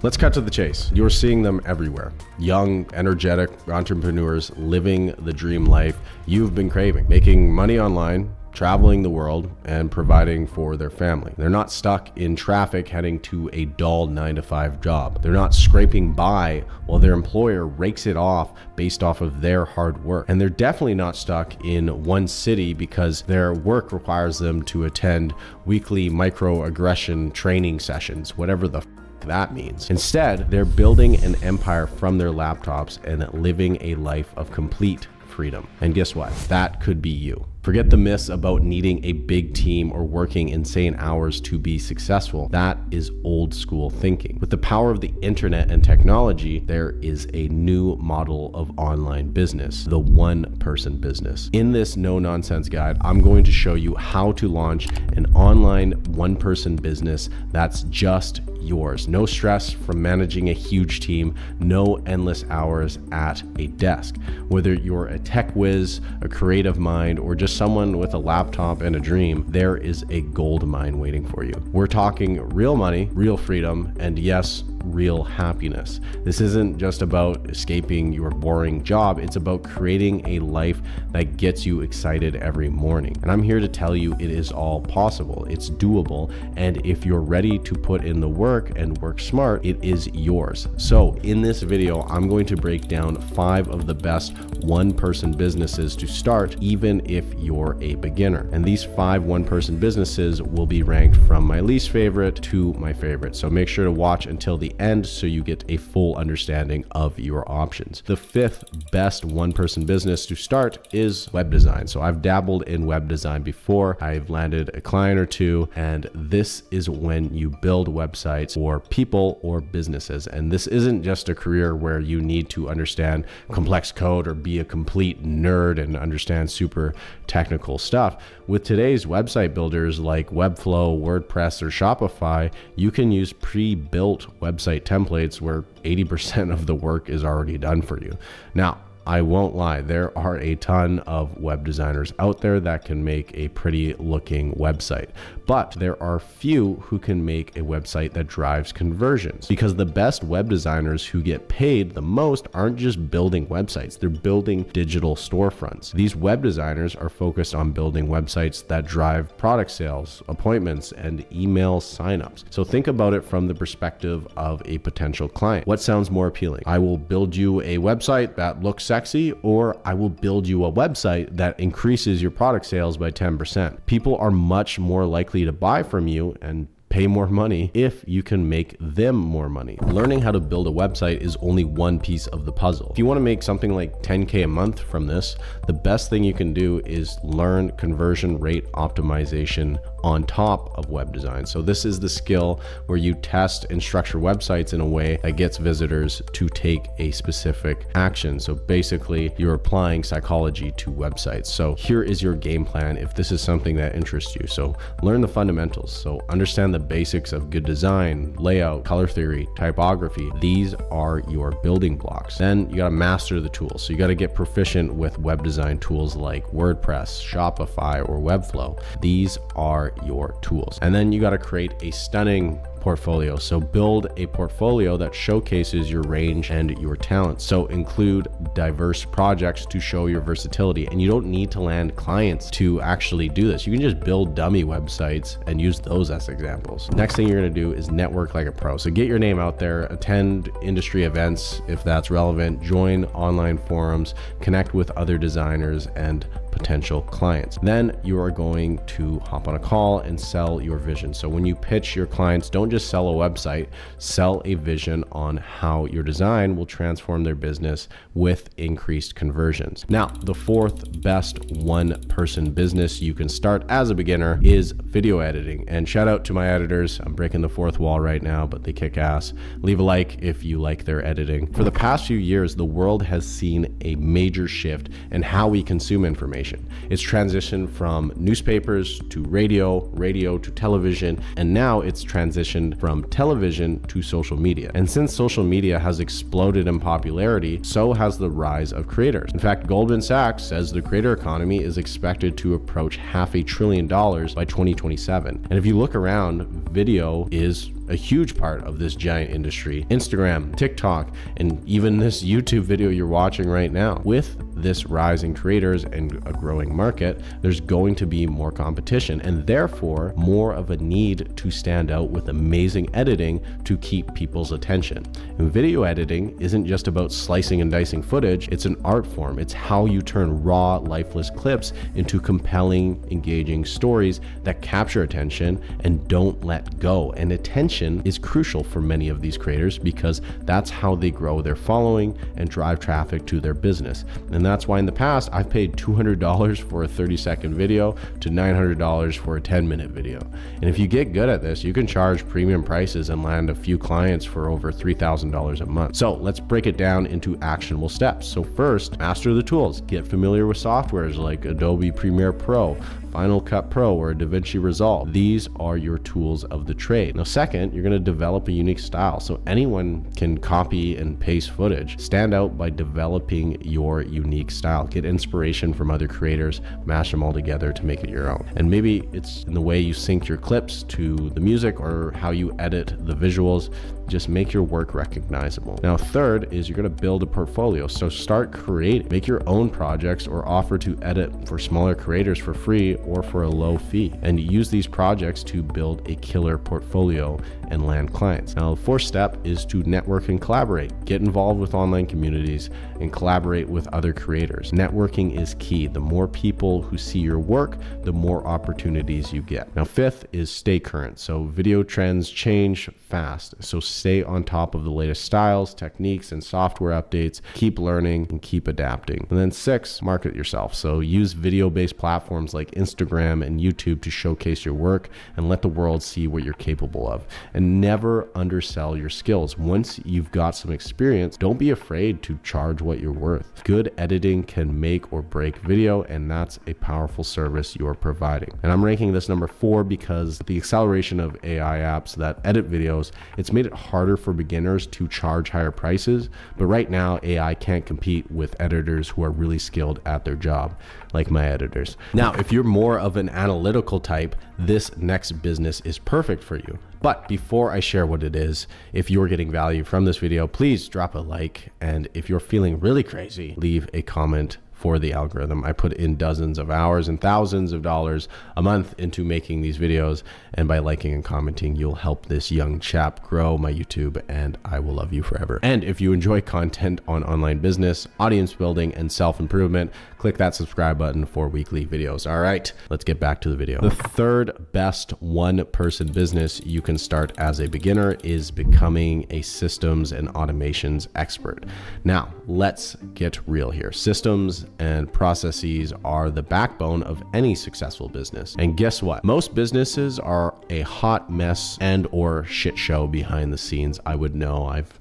Let's cut to the chase. You're seeing them everywhere. Young, energetic entrepreneurs living the dream life you've been craving, making money online, traveling the world, and providing for their family. They're not stuck in traffic heading to a dull 9-to-5 job. They're not scraping by while their employer rakes it off based off of their hard work. And they're definitely not stuck in one city because their work requires them to attend weekly microaggression training sessions, whatever the that means. Instead, they're building an empire from their laptops and living a life of complete freedom. And guess what? That could be you. Forget the myths about needing a big team or working insane hours to be successful. That is old school thinking. With the power of the internet and technology, there is a new model of online business, the one-person business. In this no-nonsense guide, I'm going to show you how to launch an online one-person business that's just yours. No stress from managing a huge team, no endless hours at a desk. Whether you're a tech whiz, a creative mind, or just someone with a laptop and a dream, there is a gold mine waiting for you. We're talking real money, real freedom, and yes, real happiness. This isn't just about escaping your boring job, it's about creating a life that gets you excited every morning. And I'm here to tell you it is all possible, it's doable, and if you're ready to put in the work and work smart, it is yours. So in this video, I'm going to break down 5 of the best one-person businesses to start, even if you're a beginner. And these 5 one-person businesses will be ranked from my least favorite to my favorite. So make sure to watch until the end so you get a full understanding of your options. The 5th best one-person business to start is web design. So I've dabbled in web design before. I've landed a client or two, and this is when you build websites for people or businesses. And this isn't just a career where you need to understand complex code or be a complete nerd and understand super technical stuff. With today's website builders like Webflow, WordPress, or Shopify, you can use pre-built website templates where 80% of the work is already done for you. Now, I won't lie, there are a ton of web designers out there that can make a pretty looking website, but there are few who can make a website that drives conversions, because the best web designers who get paid the most aren't just building websites, they're building digital storefronts. These web designers are focused on building websites that drive product sales, appointments, and email signups. So think about it from the perspective of a potential client. What sounds more appealing? I will build you a website that looks sexy, or I will build you a website that increases your product sales by 10%. People are much more likely to buy from you and pay more money if you can make them more money. Learning how to build a website is only one piece of the puzzle. If you want to make something like 10K a month from this, the best thing you can do is learn conversion rate optimization on top of web design. So this is the skill where you test and structure websites in a way that gets visitors to take a specific action. So basically you're applying psychology to websites. So here is your game plan if this is something that interests you. So learn the fundamentals. So understand the basics of good design, layout, color theory, typography. These are your building blocks. Then you got to master the tools. So you got to get proficient with web design tools like WordPress, Shopify, or Webflow. These are your tools. And then you got to create a stunning portfolio. So build a portfolio that showcases your range and your talents. So include diverse projects to show your versatility. And you don't need to land clients to actually do this. You can just build dummy websites and use those as examples. Next thing you're going to do is network like a pro. So get your name out there, attend industry events if that's relevant, join online forums, connect with other designers and potential clients. Then you are going to hop on a call and sell your vision. So when you pitch your clients, don't just sell a website, sell a vision on how your design will transform their business with increased conversions. Now, the 4th best one-person business you can start as a beginner is video editing. And shout out to my editors. I'm breaking the 4th wall right now, but they kick ass. Leave a like if you like their editing. For the past few years, the world has seen a major shift in how we consume information. It's transitioned from newspapers to radio to television, and now it's transitioned from television to social media. And since social media has exploded in popularity, so has the rise of creators. In fact, Goldman Sachs says the creator economy is expected to approach $500 billion by 2027. And if you look around, video is a huge part of this giant industry. Instagram, TikTok, and even this YouTube video you're watching right now. With this rise in creators and a growing market, there's going to be more competition and therefore more of a need to stand out with amazing editing to keep people's attention. And video editing isn't just about slicing and dicing footage, it's an art form. It's how you turn raw, lifeless clips into compelling, engaging stories that capture attention and don't let go. And attention is crucial for many of these creators because that's how they grow their following and drive traffic to their business. And that's why in the past, I've paid $200 for a 30-second video to $900 for a 10-minute video. And if you get good at this, you can charge premium prices and land a few clients for over $3,000 a month. So let's break it down into actionable steps. So first, master the tools. Get familiar with softwares like Adobe Premiere Pro, Final Cut Pro, or DaVinci Resolve. These are your tools of the trade. Now, second, you're going to develop a unique style so anyone can copy and paste footage. Stand out by developing your unique style. Get inspiration from other creators, mash them all together to make it your own. And maybe it's in the way you sync your clips to the music or how you edit the visuals. Just make your work recognizable. Now, third is you're going to build a portfolio. So start creating, make your own projects or offer to edit for smaller creators for free or for a low fee, and use these projects to build a killer portfolio and land clients. Now, the fourth step is to network and collaborate. Get involved with online communities and collaborate with other creators. Networking is key. The more people who see your work, the more opportunities you get. Now, fifth is stay current. So video trends change fast. So stay on top of the latest styles, techniques, and software updates. Keep learning and keep adapting. And then six, market yourself. So use video-based platforms like Instagram and YouTube to showcase your work and let the world see what you're capable of. And never undersell your skills. Once you've got some experience, don't be afraid to charge what you're worth. Good editing can make or break video, and that's a powerful service you're providing. And I'm ranking this number 4 because the acceleration of AI apps that edit videos, it's made it harder for beginners to charge higher prices. But right now, AI can't compete with editors who are really skilled at their job, like my editors. Now, if you're more of an analytical type, this next business is perfect for you. But before I share what it is, if you're getting value from this video, please drop a like. And if you're feeling really crazy, leave a comment for the algorithm. I put in dozens of hours and thousands of dollars a month into making these videos. And by liking and commenting, you'll help this young chap grow my YouTube, and I will love you forever. And if you enjoy content on online business, audience building, and self-improvement, click that subscribe button for weekly videos. All right, let's get back to the video. The third best one-person business you can start as a beginner is becoming a systems and automations expert. Now, let's get real here. Systems and processes are the backbone of any successful business. And guess what? Most businesses are a hot mess and or shit show behind the scenes. I would know. I've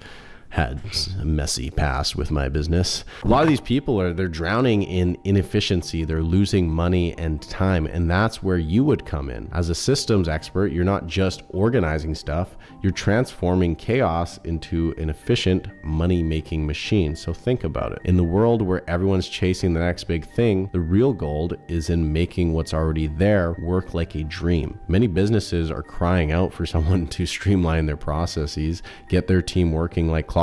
had a messy past with my business. A lot of these people they're drowning in inefficiency. They're losing money and time, and that's where you would come in. As a systems expert, you're not just organizing stuff, you're transforming chaos into an efficient money-making machine. So think about it. In the world where everyone's chasing the next big thing, the real gold is in making what's already there work like a dream. Many businesses are crying out for someone to streamline their processes, get their team working like clockwork,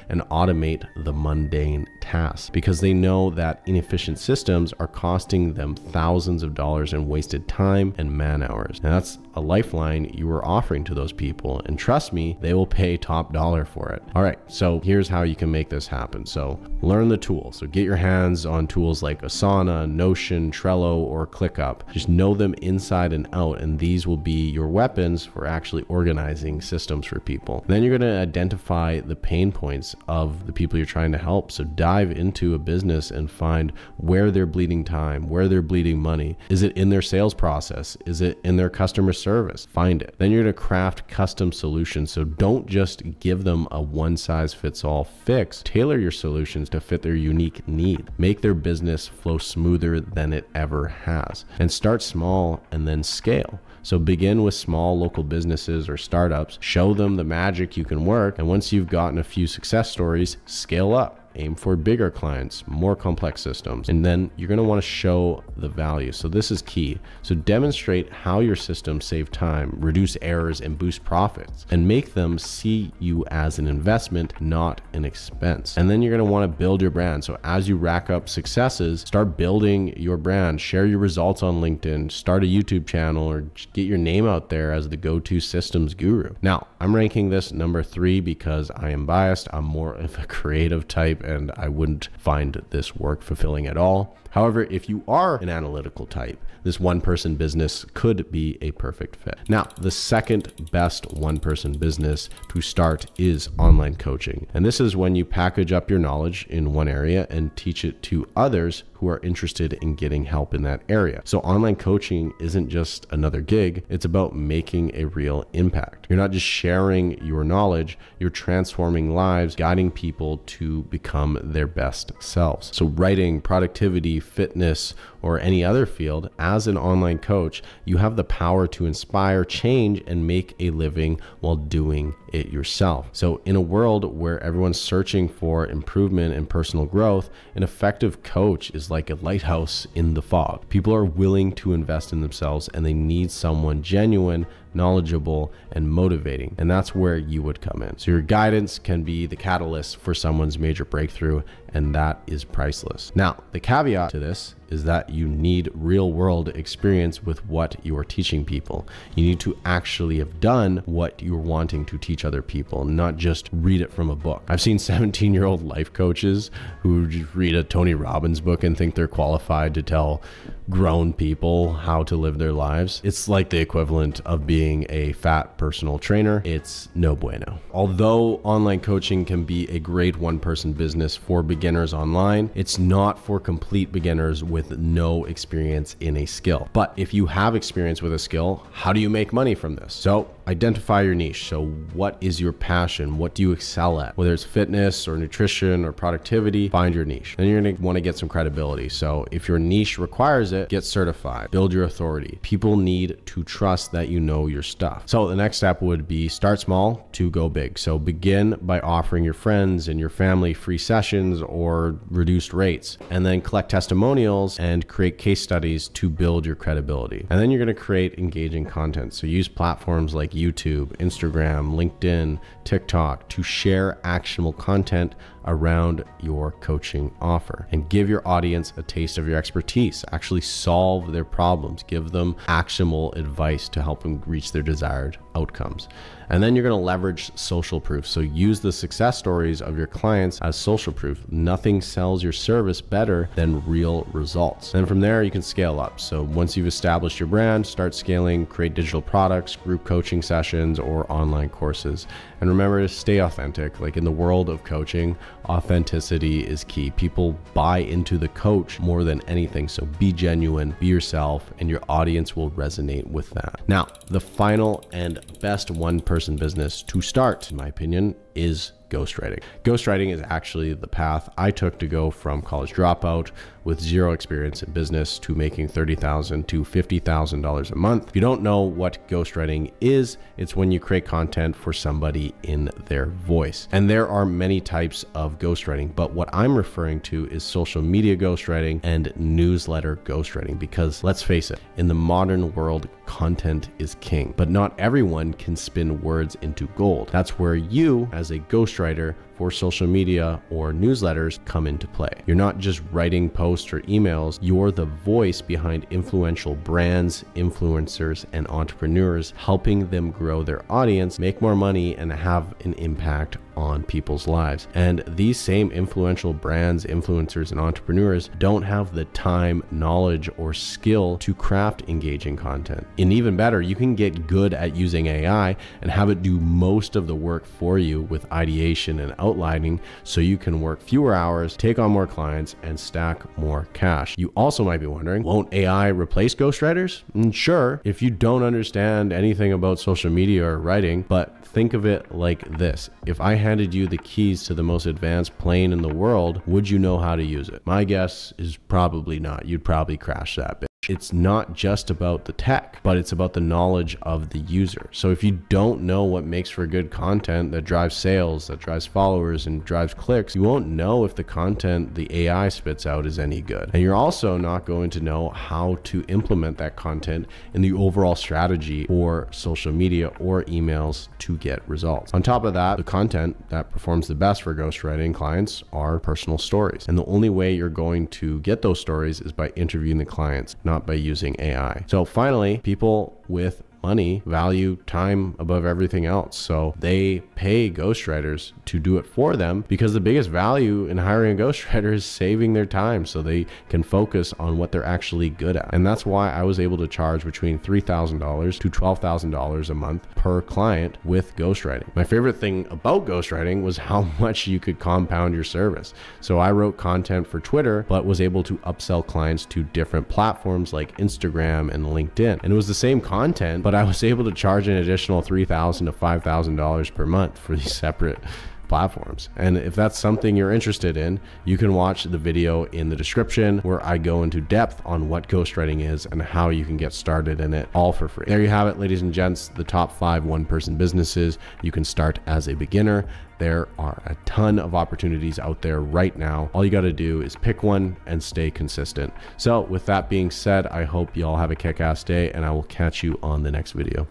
and automate the mundane tasks because they know that inefficient systems are costing them thousands of dollars in wasted time and man hours. And that's a lifeline you are offering to those people. And trust me, they will pay top dollar for it. All right, so here's how you can make this happen. So learn the tools. So get your hands on tools like Asana, Notion, Trello, or ClickUp. Just know them inside and out, and these will be your weapons for actually organizing systems for people. And then you're going to identify the pain points of the people you're trying to help. So dive into a business and find where they're bleeding time, where they're bleeding money. Is it in their sales process? Is it in their customer service? Find it. Then you're going to craft custom solutions. So don't just give them a one-size-fits-all fix. Tailor your solutions to fit their unique need. Make their business flow smoother than it ever has. And start small and then scale. So begin with small local businesses or startups, show them the magic you can work, and once you've gotten a few success stories, scale up. aim for bigger clients, more complex systems, and then you're going to want to show the value. So this is key. So demonstrate how your systems save time, reduce errors, and boost profits, and make them see you as an investment, not an expense. And then you're going to want to build your brand. So as you rack up successes, start building your brand, share your results on LinkedIn, start a YouTube channel, or get your name out there as the go-to systems guru. Now, I'm ranking this number 3 because I am biased. I'm more of a creative type and I wouldn't find this work fulfilling at all. However, if you are an analytical type, this one-person business could be a perfect fit. Now, the second best one-person business to start is online coaching. And this is when you package up your knowledge in one area and teach it to others who are interested in getting help in that area. So online coaching isn't just another gig, it's about making a real impact. You're not just sharing your knowledge, you're transforming lives, guiding people to become their best selves. So writing, productivity, fitness, or any other field, as an online coach, you have the power to inspire change and make a living while doing it yourself. So in a world where everyone's searching for improvement and personal growth, an effective coach is like a lighthouse in the fog. People are willing to invest in themselves and they need someone genuine, knowledgeable, and motivating. And that's where you would come in. So your guidance can be the catalyst for someone's major breakthrough, and that is priceless. Now, the caveat to this is that you need real world experience with what you are teaching people. You need to actually have done what you're wanting to teach other people, not just read it from a book. I've seen 17-year-old life coaches who read a Tony Robbins book and think they're qualified to tell grown people how to live their lives. It's like the equivalent of being a fat personal trainer. It's no bueno. Although online coaching can be a great one-person business for beginners online, it's not for complete beginners with no experience in a skill. But if you have experience with a skill, how do you make money from this? So identify your niche. So what is your passion? What do you excel at? Whether it's fitness or nutrition or productivity, find your niche. Then you're going to want to get some credibility. So if your niche requires it, get certified, build your authority. People need to trust that you know your stuff. So the next step would be start small to go big. So begin by offering your friends and your family free sessions or reduced rates, and then collect testimonials and create case studies to build your credibility. And then you're going to create engaging content. So use platforms like YouTube, Instagram, LinkedIn, TikTok to share actionable content around your coaching offer and give your audience a taste of your expertise. Actually solve their problems, give them actionable advice to help them reach their desired outcomes. And then you're going to leverage social proof. So use the success stories of your clients as social proof. Nothing sells your service better than real results. And from there, you can scale up. So once you've established your brand, start scaling, create digital products, group coaching sessions, or online courses. And remember to stay authentic. Like in the world of coaching, authenticity is key. People buy into the coach more than anything. So be genuine, be yourself, and your audience will resonate with that. Now, the final and best one-person business to start, in my opinion, is ghostwriting. Ghostwriting is actually the path I took to go from college dropout with zero experience in business to making $30,000 to $50,000 a month. If you don't know what ghostwriting is, it's when you create content for somebody in their voice. And there are many types of ghostwriting, but what I'm referring to is social media ghostwriting and newsletter ghostwriting, because let's face it, in the modern world, content is king, but not everyone can spin words into gold. That's where you, as a ghostwriter for social media or newsletters, come into play. You're not just writing posts or emails, you're the voice behind influential brands, influencers, and entrepreneurs, helping them grow their audience, make more money, and have an impact on people's lives. And these same influential brands, influencers, and entrepreneurs don't have the time, knowledge, or skill to craft engaging content. And even better, you can get good at using AI and have it do most of the work for you with ideation and outlining, so you can work fewer hours, take on more clients, and stack more cash. You also might be wondering, won't AI replace ghostwriters? Sure, if you don't understand anything about social media or writing, but think of it like this. If I handed you the keys to the most advanced plane in the world, would you know how to use it? My guess is probably not. You'd probably crash that bit. knowledge. It's not just about the tech, but it's about the knowledge of the user. So if you don't know what makes for good content that drives sales, that drives followers and drives clicks, you won't know if the content the AI spits out is any good. And you're also not going to know how to implement that content in the overall strategy for social media or emails to get results. On top of that, the content that performs the best for ghostwriting clients are personal stories. And the only way you're going to get those stories is by interviewing the clients, not by using AI. So finally, people with money value time above everything else. So they pay ghostwriters to do it for them because the biggest value in hiring a ghostwriter is saving their time so they can focus on what they're actually good at. And that's why I was able to charge between $3,000 to $12,000 a month per client with ghostwriting. My favorite thing about ghostwriting was how much you could compound your service. So I wrote content for Twitter, but was able to upsell clients to different platforms like Instagram and LinkedIn. And it was the same content, but I was able to charge an additional $3,000 to $5,000 per month for these separate platforms. And if that's something you're interested in, you can watch the video in the description where I go into depth on what ghostwriting is and how you can get started in it all for free. There you have it, ladies and gents, the top 5 one-person businesses you can start as a beginner. There are a ton of opportunities out there right now. All you got to do is pick one and stay consistent. So with that being said, I hope you all have a kick-ass day and I will catch you on the next video.